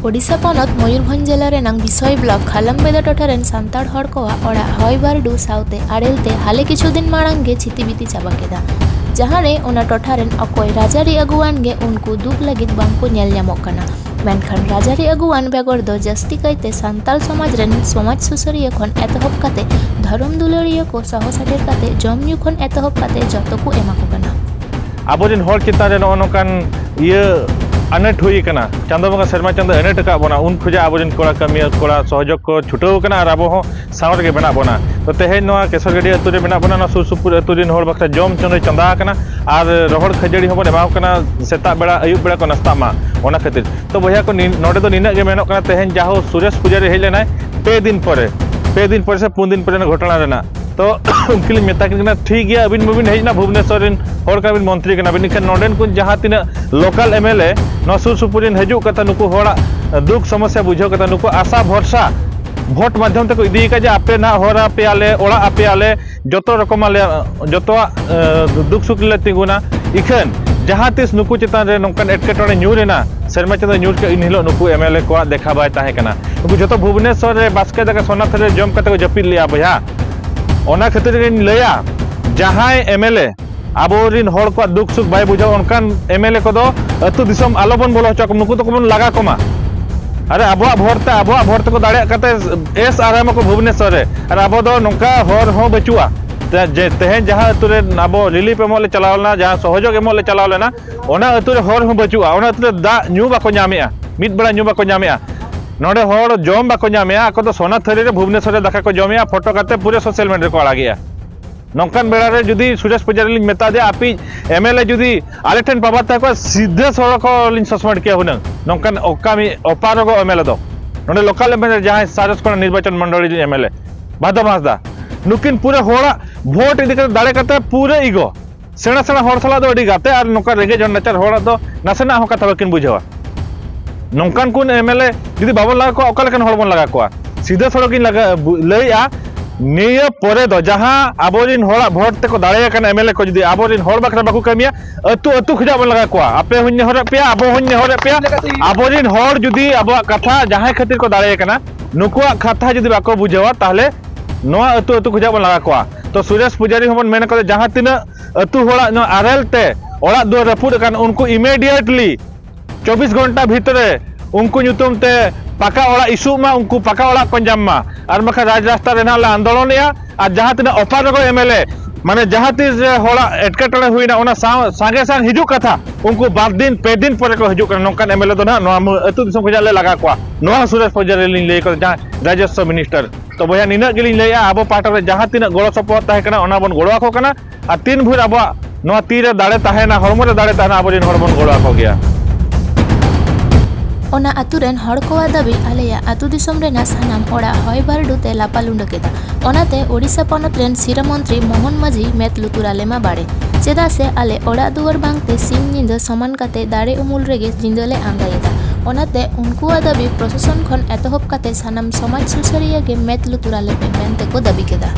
ओडिशा पनत मयूरभंज जिला रेनांग Bisoi block खालंबेदा टोठा rain सांतार हर कोवा ओड़ा हय बारडू साउते आड़ेलते हाले किछु दिन मारांग गे छितिबिति चाबा केदा जहां रे ओना टोठा रेन अकोय राजारी अगुवान गे उनकु दुख लगित बांको नेल ᱧᱟᱢᱚᱜ ᱠᱟᱱᱟ। मेनखान राजारी अगुवान बेगर दो जस्ती कायते सांताल समाज रेन समाज सुसरिया खन एतहब काते धर्म दुलारिया को साहो साटेर काते जमन्यू खन एतहब काते जतो को एमा को कना। आबोरिन हर चिता रे नोकान अनेट हुई कना चांदो बंगा शर्मा चांदो अनेट का बना उन खुजा आबोरिन कोड़ा कमिया कोड़ा सहयोग को छुटाव कना और आबो सावर के बना बना तो तेहे नोआ केसरगडी अतु रे बना बना सुर सुपुर अतु रिन हर बखरा जम चंदो चंदा कना और रोहड़ खजड़ी होबो एमाव कना सेता बेड़ा अयुब बेड़ा को नास्ता मा ओना खातिर तो बया को नोडे तो निना गे मेनो कना तेहेन जाहो सुरेश पुजारी हेज लेनाय 2 दिन पर से 4 दिन पर घटना रेना तो उनकी मेता ठीक है अबिन मुबिन हेजना भुवनेश्वर हर का मंत्री कना बिन नोडेन को जहाँ तीन लोकल एमएलए न सुर सुपुर हजू कता नुकु होड़ा दुख समस्या बुझाव कता नुकु आशा भरसा भोट माध्यम तक इदी का जे आपे ना हर आपे आले ओड़ा आपे आले जतो रकम आले जतो दुख सुख ले तिगुना इखन जहाँ तीस नुकु चितान रे नोंकन एटकेटोड़े न्यूरेना शर्मा चंद्र न्यूर के इन हिलो नुकु एमएलए को देखा बाय ताहे कना नुकु जतो भुवनेश्वर रे बास्के दाका सोना थरे जम कते को जपिल लिया भैया ओना खातिर लैया जहाँ एमएलए आबोरिन हर को दुख सुख बाय बुझाव उनकान एमएलए को अतु दिसम आलोबन बोलो हचो नुकु तो कोबन लगा कमा अरे आबो भोरते को दाड़े कते एस आराम को भुवनेश्वर रे अरे आबो दो नोका हर हो बचुआ तेहेन जहाँ अतु रे आबो रिलीफ एमोले चलावलना जहाँ सहयोग एमोले चलावलेना ओना अतु रे हर हो बचुआ ओना अतु रे दा न्यू बाको ᱧᱟᱢᱮᱜᱼᱟ मिद बेड़ा न्यू बाको ᱧᱟᱢᱮᱜᱼᱟ नोडे हर जम बाको ᱧᱟᱢᱮᱜᱼᱟ ako do सोना थरी रे भुवनेश्वर रे दाका को जमेआ फोटो काते पूरे सोशल मीडिया को आड़ागेआ नौकान बेड़ा रे जुदी सुरेश पुजारी लिंग मेता दे आपी एमएलए जुदी आले ठेन पाबाता को सीधे सड़क लिंग सस्पेंड किया हुनंग नौकान ओकामी ओपारगो एमएलए दो नोडे लोकल एमएलए जहां सारस को निर्वाचन मंडली एमएलए भादो मासदा नुकिन पूरे होड़ा भोट इदी कर दाड़े करते पूरे इगो सेना सेना हर सला दो अडी गाते और नौका रेगे जन नचार होड़ा दो नासेना हो कथा बकिन बुझावा नौकान कुन एमएलए जुदी बाबन लगा को ओका लेकन हड़बन लगा को सीधे सड़क इन लगा लैया निया परे दो जहां आबोरिन होड़ा भोट ते को दाड़े कन एमएलए को जुदी आबोरिन होड़ बखरा बाकु कमिया अतु खुजा बन लगा को आपे हुन्ने होरे पे आबो हुन्ने होरे पे आबोरिन होड़ जुदी आबो कथा जहां खातिर को दाड़े कना नुकुआ कथा जुदी बाको बुझावा ताहले नोआ अतु खुजा बन लगा को तो सुरेश पुजारी हमन मेन को जहां तीन अतु होड़ा नो आरेल ते ओड़ा दो रपुड कन उनको इमीडिएटली 24 घंटा भीतरे उनको नुतुम ते पाका ओड़ा इशू मा उनको पाका ओड़ा को जामा और मखा राज रास्ता रेना ला आंदोलन या और जहां तीन ऑफर को एमएलए माने जहां तीस होड़ा एटकेटोड़े हुईना ओना सांगे सांग हिजू कथा उनको 2 दिन 5 दिन पर को हिजू नौकान एमएलए दो ना नोआ अतु दिसम खुजा ले लगा को नोआ सुरेश पुजारी लिंग ले को जहां राजस्व मिनिस्टर तो भैया निना गिलिंग लैया आबो पाटा रे जहां तीन गड़ो सपोर्ट ताहे कना ओना बन गड़ो को कना और 3 भूर आबो नोआ तीरे दाड़े ताहेना हरमो रे दाड़े ताहेना आबो रिन हरमन गड़ो को गया ओना अतु रेन हर को दाबी आलेया अतु दिसम रेना सानाम ओड़ा हय बारडू ते लापालुंड केदा ओनाते ओडिशा पनत रेन सिरा मंत्री मोहन माझी मेत लुतुराले मा बाड़े चेदा से आले ओड़ा दुआर बांगते सिम निंदा समान काते दाड़े उमुल रेगे जिंदले आंगायेदा ओनाते उनकु दाबी प्रशासन खन एतहब काते सानाम समाज सुसरिया गे मेत लुतुराले पे मेनते को दाबी केदा।